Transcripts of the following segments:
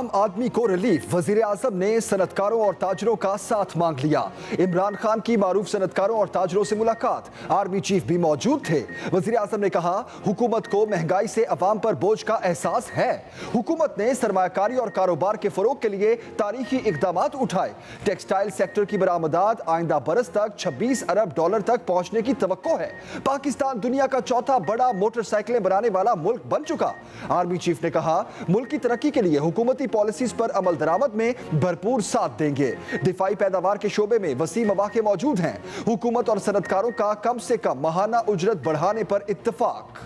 आम आदमी को रिलीफ। वजीर आजम ने सनतकारों और ताजरों का साथ मांग लिया। इमरान खान की मारूफ सनतकारों और ताजरों से मुलाकात, आर्मी चीफ भी मौजूद थे। वजीर आजम ने कहा, हुकूमत को महंगाई से अवाम पर बोझ का एहसास है। हुकूमत ने सरमायाकारी और कारोबार के फरोग के लिए तारीखी इकदाम उठाए। टेक्सटाइल सेक्टर की बरामदात आइंदा बरस तक 26 अरब डॉलर तक पहुंचने की तवक्को है। पाकिस्तान दुनिया का चौथा बड़ा मोटरसाइकिलें बनाने वाला मुल्क बन चुका। आर्मी चीफ ने कहा, मुल्क की तरक्की के लिए हुकूमती पॉलिसीज पर अमल दरामद में भरपूर साथ देंगे। दिफाई पैदावार के शोबे में वसी मौके मौजूद हैं। हुकूमत और सनतकारों का कम से कम माहाना उजरत बढ़ाने पर इत्तफाक।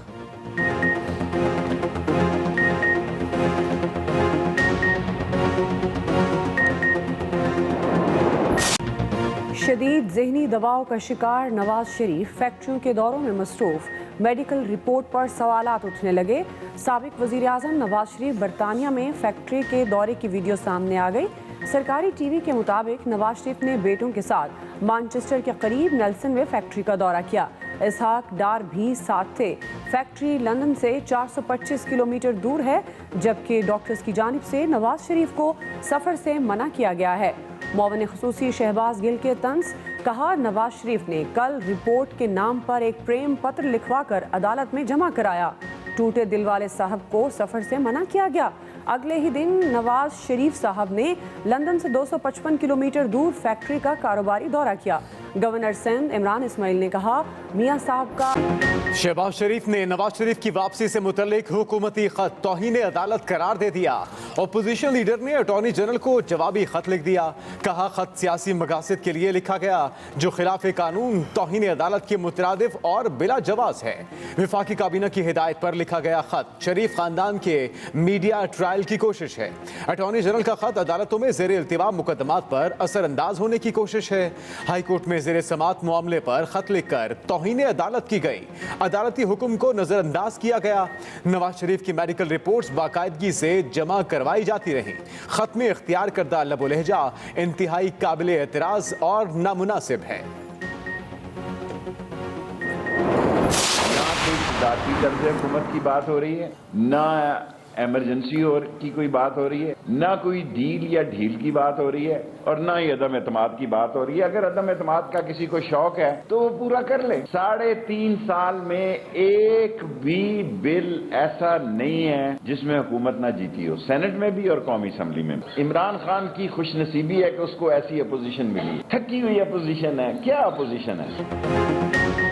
शदीद ज़हनी दबाव का शिकार नवाज शरीफ फैक्ट्रियों के दौरों में मसरूफ। मेडिकल रिपोर्ट पर सवालात उठने लगे। साबिक वज़ीर आज़म नवाज शरीफ बरतानिया में फैक्ट्री के दौरे की वीडियो सामने आ गई। सरकारी टीवी के मुताबिक नवाज शरीफ ने बेटों के साथ मानचेस्टर के करीब नेल्सन में फैक्ट्री का दौरा किया। इसहाक डार भी साथ थे। फैक्ट्री लंदन से 425 किलोमीटर दूर है, जबकि डॉक्टर्स की जानिब से नवाज शरीफ को सफ़र से मना किया गया है। मुअव्विन ख़ुसूसी शहबाज गिल के तंज, कहा, नवाज शरीफ ने कल रिपोर्ट के नाम पर एक प्रेम पत्र लिखवाकर अदालत में जमा कराया। टूटे दिल वाले साहब को सफ़र से मना किया गया। अगले ही दिन नवाज शरीफ साहब ने लंदन से 255 किलोमीटर दूर फैक्ट्री का कारोबारी दौरा किया। गवर्नर सिंध इमरान इस्माइल ने कहा, मियां साहब का। शहबाज शरीफ ने नवाज शरीफ की वापसी से मुतल्लिक हुकूमती खत तौहीन अदालत करार दे दिया। अपोजिशन लीडर ने अटॉर्नी जनरल को जवाबी खत लिख दिया। कहा, खत सियासी मकासद के लिए लिखा गया जो खिलाफ कानून तौहीन अदालत के मुतरादिफ और बिला जवाज है। विफाकी काबीना की हिदायत पर लिखा गया खत शरीफ खानदान के मीडिया ट्रायल की कोशिश है। अटॉर्नी जनरल का खत अदालतों में ज़ेर इल्तिवाम मुकदमात पर असरअंदाज होने की कोशिश है। हाई कोर्ट में ज़ेर समात मामले पर खत लिखकर तौहीन अदालत की गई। अदालती हुक्म को नजरअंदाज किया गया। नवाज शरीफ की मेडिकल रिपोर्ट्स बाकायदगी से जमा करवाई जाती रही। खत में इख्तियार करदा लबो लहजा इंतहाई काबिल एतराज और नामुनासिब है। जाती दर्जे हुकूमत की बात हो रही है, ना एमरजेंसी की कोई बात हो रही है, ना कोई डील या ढील की बात हो रही है, और ना ही अदम एतमाद की बात हो रही है। अगर अदम एतमाद का किसी को शौक है तो वो पूरा कर ले। 3.5 साल में एक भी बिल ऐसा नहीं है जिसमें हुकूमत ना जीती हो, सेनेट में भी और कौमी असम्बली में भी। इमरान खान की खुशनसीबी है कि उसको ऐसी अपोजिशन मिली। थकी हुई अपोजिशन है। क्या अपोजिशन है?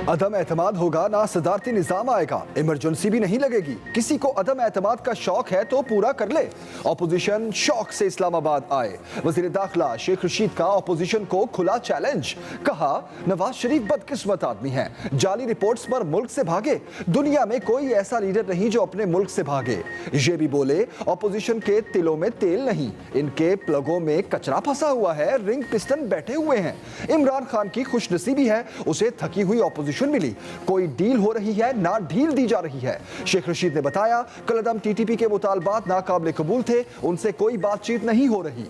अदम एतमाद होगा ना सदारती निजाम आएगा। इमरजेंसी भी नहीं लगेगी। किसी को अदम एतमाद का शौक है तो पूरा कर ले। ऑपोजिशन शौक से इस्लामाबाद आए। वजीर दाखिला शेख रशीद का ऑपोजिशन को खुला चैलेंज। कहा, नवाज शरीफ बदकिस्मत आदमी हैं, जाली रिपोर्ट्स पर मुल्क से भागे। दुनिया में कोई ऐसा लीडर नहीं जो अपने मुल्क से भागे। ये भी बोले, ऑपोजिशन के तिलों में तेल नहीं, इनके प्लगों में कचरा फंसा हुआ है, रिंग पिस्टन बैठे हुए हैं। इमरान खान की खुशनसीबी है, उसे थकी हुई ऑपोजिशन मिली। कोई डील हो रही है ना ढील दी जा रही है। शेख रशीद ने बताया, कलअदम टीटीपी के मुतालबात नाकाबिल कबूल थे, उनसे कोई बातचीत नहीं हो रही।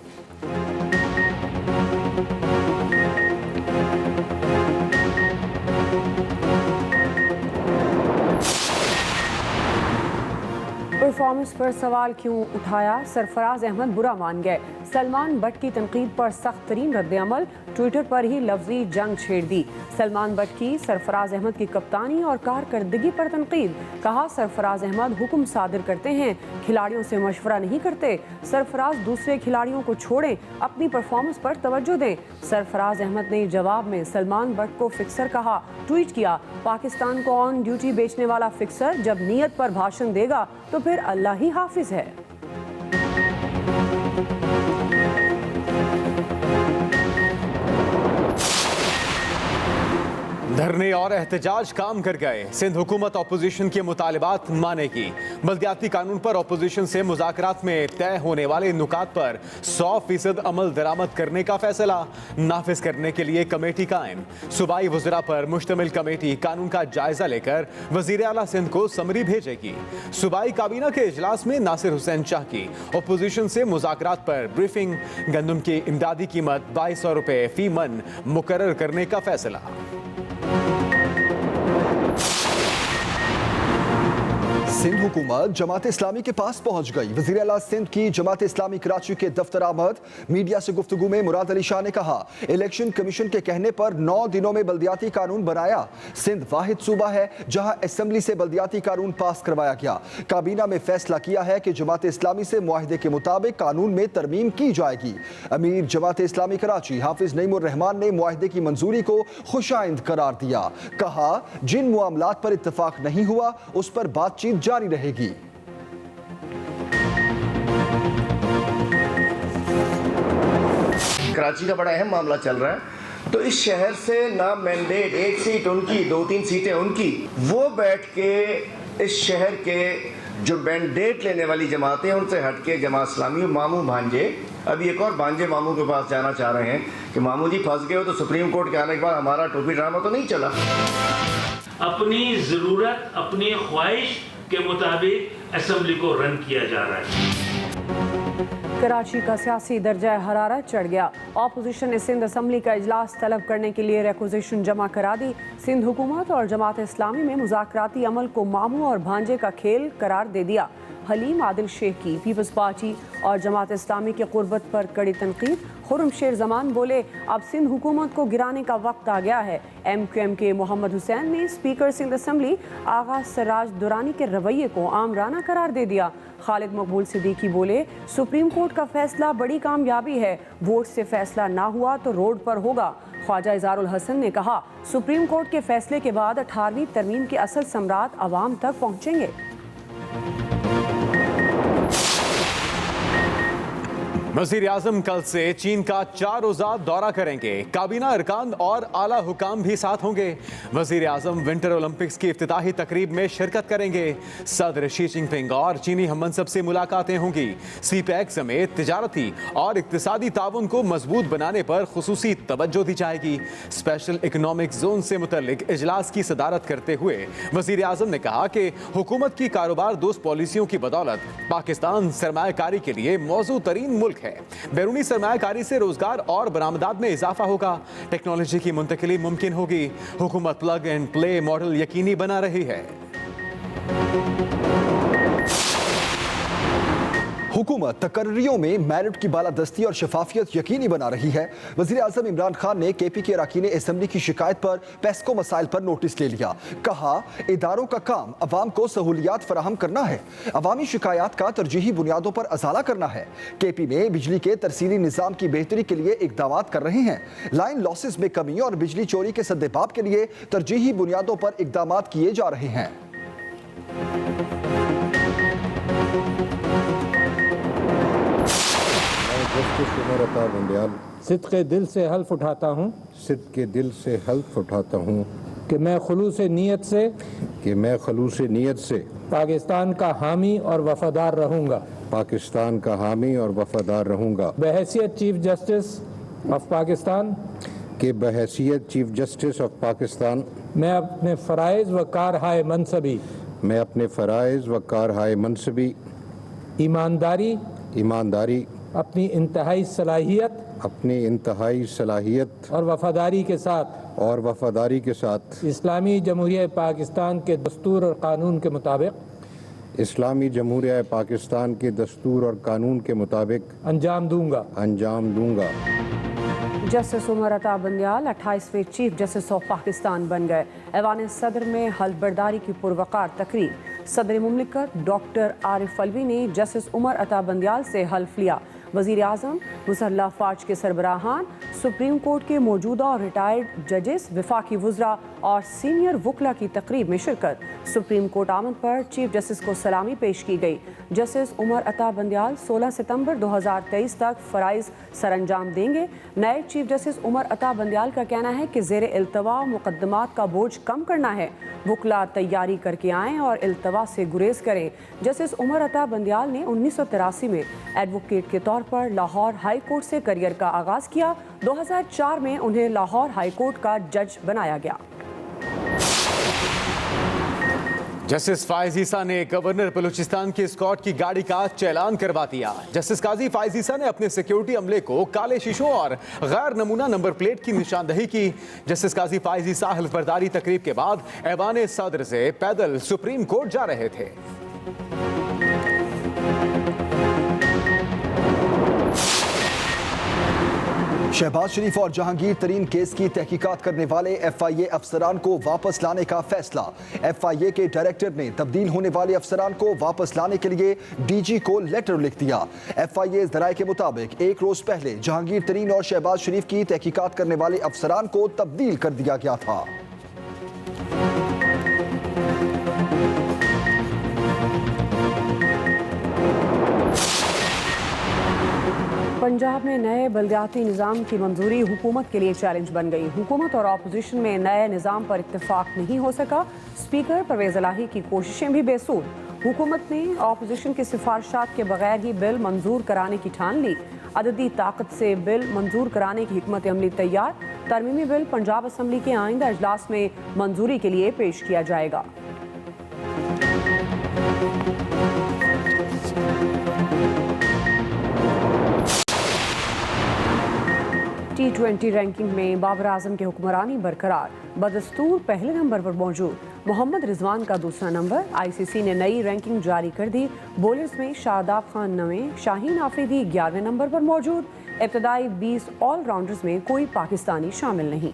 परफॉर्मेंस पर सवाल क्यों उठाया, सरफराज अहमद बुरा मान गए। सलमान बट की तनकीद पर सख्त तरीन रद्द-ए-अमल, ट्विटर पर ही लफ्जी जंग छेड़ दी। सलमान बट की सरफराज अहमद की कप्तानी और कारकर्दगी पर तनकीद। कहा, सरफराज अहमद हुक्म सादिर करते हैं, खिलाड़ियों से मशवरा नहीं करते। सरफराज दूसरे खिलाड़ियों को छोड़ें, अपनी परफॉर्मेंस पर तवज्जो दें। सरफराज अहमद ने जवाब में सलमान बट को फिक्सर कहा। ट्वीट किया, पाकिस्तान को ऑन ड्यूटी बेचने वाला फिक्सर जब नीयत पर भाषण देगा तो फिर अल्लाह ही हाफिज है। धरने और एहतजाज काम कर गए। सिंध हुकूमत अपोजिशन के मुतालिबात मानेगी। बल्दियाती कानून पर अपोजिशन से मुज़ाकरात में तय होने वाले नुकात पर 100% अमल दरामद करने का फैसला। नाफिज करने के लिए कमेटी कायम। सूबाई वज़रा पर मुश्तमिल कमेटी कानून का जायजा लेकर वज़ीर आला सिंध को समरी भेजेगी। सूबाई काबीना के इजलास में नासिर हुसैन शाह की अपोजिशन से मुज़ाकरात पर ब्रीफिंग। गंदम की इमदादी कीमत 2200 रुपये फी मन मुकर्रर करने का फैसला। सिंध हुकूमत जमात इस्लामी के पास पहुंच गई। वज़ीर आला सिंध की जमात इस्लामी कराची के दफ्तर आमद। मीडिया से गुफ्तगू में मुराद अली शाह ने कहा, इलेक्शन कमीशन के कहने पर 9 दिनों में बल्दियाती कानून बनाया। सिंध वाहिद सूबा है जहां असेंबली से बल्दियाती कानून पास करवाया गया। काबीना में फैसला किया है कि जमात इस्लामी से मुआहदे के मुताबिक कानून में तरमीम की जाएगी। अमीर जमात इस्लामी कराची हाफिज नईमुर रहमान ने मुआहदे की मंजूरी को खुशाइंद करार दिया। कहा, जिन मामलात पर इत्तफाक नहीं हुआ उस पर बातचीत जारी रहेगी। कराची का बड़ा अहम मामला चल रहा है, तो इस शहर से ना मैंडेट, एक सीट उनकी, 2-3 सीटें उनकी, वो बैठ के इस शहर के जो मैंडेट लेने वाली जमातें हैं उनसे हटके जमात इस्लामी मामू भांजे, अभी एक और भांजे मामू के पास जाना चाह रहे हैं कि मामू जी फंस गए हो तो सुप्रीम कोर्ट के आने के बाद हमारा टोपी ड्रामा तो नहीं चला। अपनी जरूरत, अपनी ख्वाहिश के मुताबिक असेंबली को रन किया जा रहा है। कराची का सियासी दर्जा हरारत चढ़ गया। ऑपोजिशन ने सिंध असम्बली का इजलास तलब करने के लिए रिक्वेजिशन जमा करा दी। सिंध हुकूमत और जमात इस्लामी में मुज़ाकराती अमल को मामू और भांजे का खेल करार दे दिया। हलीम आदिल शेख की पीपल्स पार्टी और जमात इस्लामी की कुर्बत पर कड़ी तनकीद। खुर्रम शेर जमान बोले, अब सिंध हुकूमत को गिराने का वक्त आ गया है। MQM के मोहम्मद हुसैन ने स्पीकर सिंध असम्बली आगा सराज दुरानी के रवैये को आमराना करार दे दिया। खालिद मकबूल सिद्दीकी बोले, सुप्रीम कोर्ट का फैसला बड़ी कामयाबी है, वोट से फैसला ना हुआ तो रोड पर होगा। ख्वाजा इज़ारुल हसन ने कहा, सुप्रीम कोर्ट के फैसले के बाद 18वीं तरमीम के असल सम्राट अवाम तक पहुँचेंगे। वज़ीर आज़म कल से चीन का 4 रोज़ा दौरा करेंगे। काबीना अरकान और आला हुकाम भी साथ होंगे। वज़ीर आज़म विंटर ओलंपिक्स की इफ्तिताही तकरीब में शिरकत करेंगे। सदर शी जिनपिंग और चीनी हममनसब से मुलाकातें होंगी। CPEC समेत तिजारती और इक्तिसादी ताउन को मजबूत बनाने पर खुसूसी तवज्जो दी जाएगी। स्पेशल इकनॉमिक जोन से मुतल्लिक इजलास की सदारत करते हुए वज़ीर आज़म ने कहा कि हुकूमत की कारोबार दोस्त पॉलिसियों की बदौलत पाकिस्तान सरमायाकारी के लिए मौजू तरीन मुल्क है। बैरूनी सरमायाकारी से रोजगार और बरामदात में इजाफा होगा। टेक्नोलॉजी की मुंतकिली मुमकिन होगी। हुकूमत प्लग एंड प्ले मॉडल यकीनी बना रही है। हुकूमत तकर्रियों में मेरिट की बालादस्ती और शफाफियत यकीनी बना रही है। वज़ीर आज़म इमरान खान ने KP के अरकान असेंबली की शिकायत पर पेस्को मसाइल पर नोटिस ले लिया। कहा, इदारों का काम अवाम को सहूलियात फराहम करना है, अवामी शिकायत का तरजीही बुनियादों पर अजाला करना है। KP में बिजली के तरसीली निज़ाम की बेहतरी के लिए इक़दाम कर रहे हैं। लाइन लॉसेस में कमी और बिजली चोरी के सद्देबाब के लिए तरजीही बुनियादों पर इक़दाम किए जा रहे हैं। सिद्क़ के दिल से हल्फ उठाता हूँ, सिद्क़ के दिल से हल्फ उठाता हूँ कि मैं खुलूस नीयत से पाकिस्तान का हामी और वफादार रहूँगा। पाकिस्तान का हामी और वफादार रहूँगा। बहैसियत चीफ जस्टिस ऑफ पाकिस्तान के बहैसियत चीफ जस्टिस ऑफ पाकिस्तान मैं अपने फ़राइज़ व कारहाय मनसबी ईमानदारी अपनी इंतहाई सलाहियत और वफादारी के साथ इस्लामी जमहूरिया पाकिस्तान के दस्तूर और कानून के मुताबिक इस्लामी जमहूरिया पाकिस्तान के दस्तूर और कानून के मुताबिक अंजाम दूंगा। जस्टिस उमर अता बंदियाल 28वें चीफ जस्टिस ऑफ पाकिस्तान बन गए। ऐवान सदर में हल्फ बर्दारी की पुरवकार तकरीब। सदर मुमलिकत डॉक्टर आरिफ अलवी ने जस्टिस उमर अता बंदियाल से हल्फ लिया। वज़ीर आज़म, मुसल्लह फ़ौज के सरबराहान, सुप्रीम कोर्ट के मौजूदा और रिटायर्ड जजेस, वफाकी वज़रा और सीनियर वकला की तकरीब में शिरकत। सुप्रीम कोर्ट आमद पर चीफ जस्टिस को सलामी पेश की गई। जस्टिस उमर अता बंदियाल 16 सितंबर 2023 तक फ़राइज़ सरअंजाम देंगे। नए चीफ जस्टिस उमर अता बंदियाल का कहना है कि ज़ेर इल्तवा मुकदमात का बोझ कम करना है। वकला तैयारी करके आएँ और इल्तवा से गुरेज करें। जस्टिस उमर अता बंदियाल ने 1983 में एडवोकेट के तौर पर लाहौर हाई कोर्ट से करियर का आगाज़ किया। 2004 में उन्हें लाहौर हाई कोर्ट का जज बनाया गया। जस्टिस फाइज ईसा ने गवर्नर बलूचिस्तान की स्कॉट की गाड़ी का चालान करवा दिया। जस्टिस काजी फाइज ईसा ने अपने सिक्योरिटी अमले को काले शीशों और गैर नमूना नंबर प्लेट की निशानदही की। जस्टिस काजी फाइज ईसा हल्फ बर्दारी तकरीब के बाद ऐवान सदर से पैदल सुप्रीम कोर्ट जा रहे थे। शहबाज शरीफ और जहांगीर तरीन केस की तहकीकात करने वाले FIA अफसरान को वापस लाने का फैसला। FIA के डायरेक्टर ने तब्दील होने वाले अफसरान को वापस लाने के लिए DG को लेटर लिख दिया। FIA ज़राए के मुताबिक एक रोज पहले जहांगीर तरीन और शहबाज शरीफ की तहकीकात करने वाले अफसरान को तब्दील कर दिया गया था। पंजाब में नए बलदियाती निज़ाम की मंजूरी हुकूमत के लिए चैलेंज बन गई। हुकूमत और अपोजिशन में नए निज़ाम पर इत्तेफाक नहीं हो सका। स्पीकर परवेज़ इलाही की कोशिशें भी बेसूर। हुकूमत ने अपोजिशन की सिफारिशात के बगैर ही बिल मंजूर कराने की ठान ली। अददी ताकत से बिल मंजूर कराने की हिकमत अमली तैयार। तरमीमी बिल पंजाब असम्बली के आइंदा अजलास में मंजूरी के लिए पेश किया जाएगा। T20 रैंकिंग में बाबर आजम की हुक्मरानी बरकरार। बदस्तूर पहले नंबर पर मौजूद। मोहम्मद रिजवान का दूसरा नंबर। ICC ने नई रैंकिंग जारी कर दी। बॉलर्स में शादाब खान 9वें, शाहीन आफरीदी 11वें नंबर पर मौजूद। इब्तदाई 20 ऑलराउंडर्स में कोई पाकिस्तानी शामिल नहीं।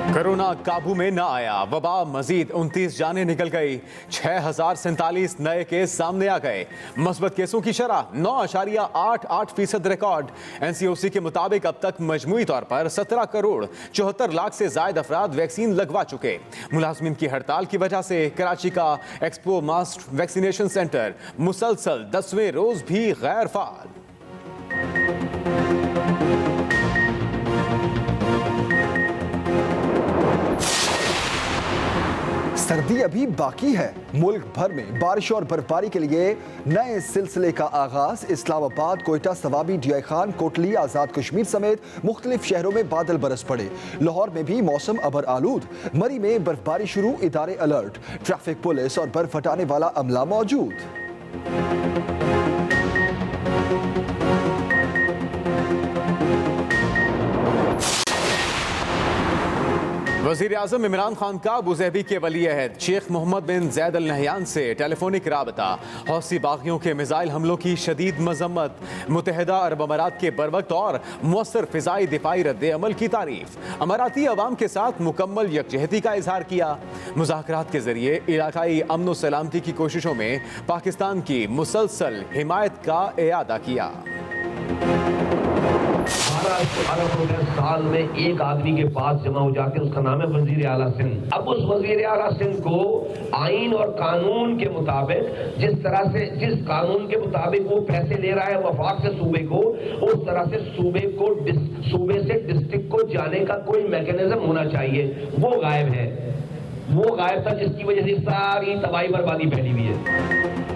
कोरोना काबू में न आया, वबा मजीद 29 जानें निकल गई। 6047 नए केस सामने आ गए। मस्बत केसों की शरह 9.88% रिकॉर्ड। NCOC के मुताबिक अब तक मजमूई तौर पर 17 करोड़ 74 लाख से ज्यादा अफराद वैक्सीन लगवा चुके। मुलाजमिन की हड़ताल की वजह से कराची का एक्सपो मास्ट वैक्सीनेशन सेंटर मुसलसल 10वें रोज भी गैर फाल। सर्दी अभी बाकी है। मुल्क भर में बारिश और बर्फबारी के लिए नए सिलसिले का आगाज। इस्लामाबाद, कोयटा, सवाबी, डीआई खान, कोटली, आजाद कश्मीर समेत मुख्तलिफ शहरों में बादल बरस पड़े। लाहौर में भी मौसम अबर आलूद। मरी में बर्फबारी शुरू, इदारे अलर्ट। ट्रैफिक पुलिस और बर्फ हटाने वाला अमला मौजूद। वज़ीर आज़म इमरान खान का अबूज़हबी के वली अहद शेख मोहम्मद बिन ज़ैद अल नहयान से टेलीफोनिक राबता। हौसी बागियों के मिसाइल हमलों की शदीद मजम्मत। मुत्तहिदा अरब अमारात के बरवक्त और मुअस्सर फ़िज़ाई दिफाई रद्द अमल की तारीफ। अमाराती अवाम के साथ मुकम्मल यकजहती का इजहार किया। मुज़ाकरात के जरिए इलाकाई अमन व सलामती की कोशिशों में पाकिस्तान की मुसलसल हिमायत का इयादा किया। साल में एक आदमी के पास जमा हो जाते, उसका नाम है वजीर आला सिंध। अब उस वजीर आला सिंध को आइन और कानून के मुताबिक जिस कानून के मुताबिक वो पैसे ले रहा है वफाक से सूबे को, उस तरह से सूबे से डिस्ट्रिक्ट को जाने का कोई मैकेनिज्म होना चाहिए। वो गायब है, वो गायब था, जिसकी वजह से सारी तबाही बर्बादी फैली हुई है।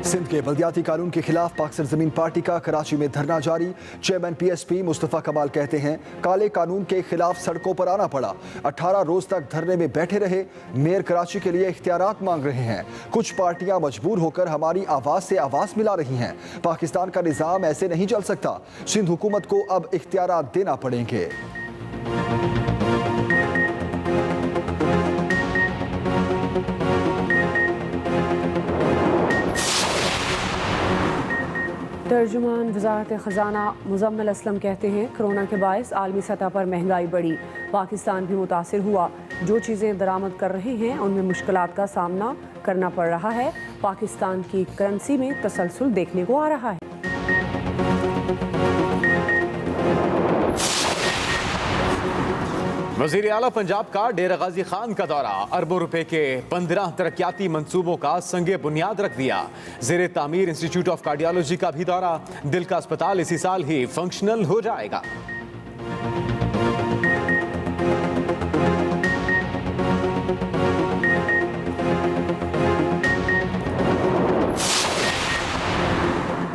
सिंध के बल्दियाती कानून के खिलाफ पाक सरजमीन पार्टी का कराची में धरना जारी। चेयरमैन PSP मुस्तफा कमाल कहते हैं काले कानून के खिलाफ सड़कों पर आना पड़ा। 18 रोज तक धरने में बैठे रहे। मेयर कराची के लिए इख्तियारात मांग रहे हैं। कुछ पार्टियां मजबूर होकर हमारी आवाज से आवाज मिला रही हैं। पाकिस्तान का निजाम ऐसे नहीं चल सकता। सिंध हुकूमत को अब इख्तियारात देना पड़ेंगे। तर्जुमान वज़ारत ख़जाना मुज़म्मिल असलम कहते हैं कोरोना के बायस आलमी सतह पर महंगाई बढ़ी। पाकिस्तान भी मुतासिर हुआ। जो चीज़ें दरामद कर रहे हैं उनमें मुश्किलात का सामना करना पड़ रहा है। पाकिस्तान की करेंसी में तसलसल देखने को आ रहा है। वज़ीर आला पंजाब का डेरा गाजी खान का दौरा। अरबों रुपए के 15 तरक्याती मंसूबों का संगे बुनियाद रख दिया। ज़ेरे तामीर इंस्टीट्यूट ऑफ कार्डियोलॉजी का भी दौरा। दिल का अस्पताल इसी साल ही फंक्शनल हो जाएगा।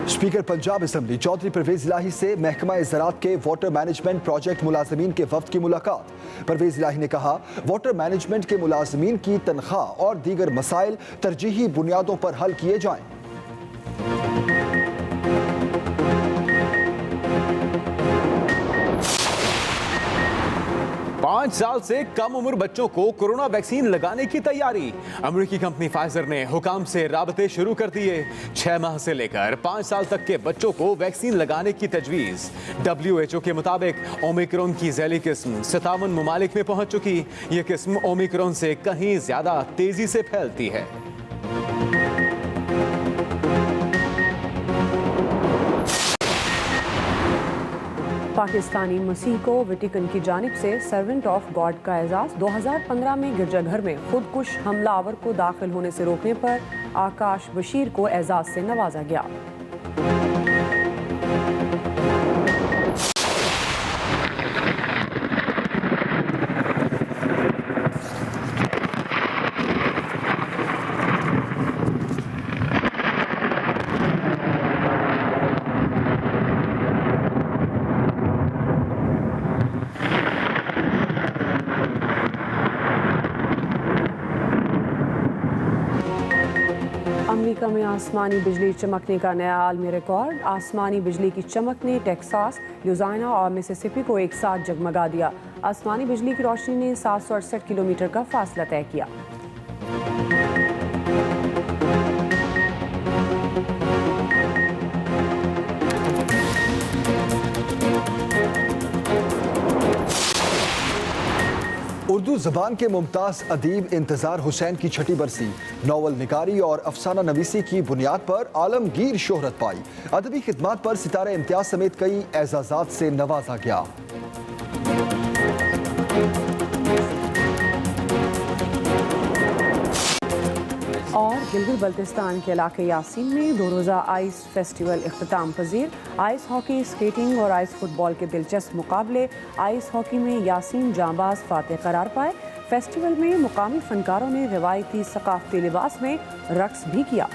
स्पीकर पंजाब असम्बली चौधरी परवेज इलाही से महकमा ज़राअत के वाटर मैनेजमेंट प्रोजेक्ट मुलाजमीन के वफ्द की मुलाकात। परवेज इलाही ने कहा वाटर मैनेजमेंट के मुलाजमीन की तनख्वाह और दीगर मसाइल तरजीही बुनियादों पर हल किए जाएं। 5 साल से कम उम्र बच्चों को कोरोना वैक्सीन लगाने की तैयारी। अमेरिकी कंपनी फाइजर ने हुकाम से राबते शुरू कर दिए। 6 माह से लेकर 5 साल तक के बच्चों को वैक्सीन लगाने की तजवीज। WHO के मुताबिक ओमिक्रॉन की जैली किस्म 57 ममालिक में पहुंच चुकी। यह किस्म ओमिक्रॉन से कहीं ज्यादा तेजी से फैलती है। पाकिस्तानी मसीह को वेटिकन की जानिब से सर्वेंट ऑफ गॉड का एजाज। 2015 में गिरजाघर में खुदकुश हमलावर को दाखिल होने से रोकने पर आकाश बशीर को एजाज से नवाजा गया। अमेरिका में आसमानी बिजली चमकने का नया आलमी रिकॉर्ड। आसमानी बिजली की चमक ने टेक्सास, लुइसियाना और मिसिसिपी को एक साथ जगमगा दिया। आसमानी बिजली की रोशनी ने 768 किलोमीटर का फासला तय किया। उर्दू ज़बान के मुमताज़ अदीब इंतज़ार हुसैन की छठी बरसी। नावल निगारी और अफसाना नवीसी की बुनियाद पर आलमगीर शोहरत पाई। अदबी खिदमात पर सितारा इम्तियाज समेत कई एजाज़ात से नवाजा गया। और गिलगित बल्तिस्तान के इलाके यासीन में 2 रोज़ा आइस फेस्टिवल इख्तिताम पजीर। आइस हॉकी, स्केटिंग और आइस फुटबॉल के दिलचस्प मुकाबले। आइस हॉकी में यासीन जांबाज फातेह करार पाए। फेस्टिवल में मुकामी फनकारों ने रिवायती सकाफती लिबास में रक्स भी किया।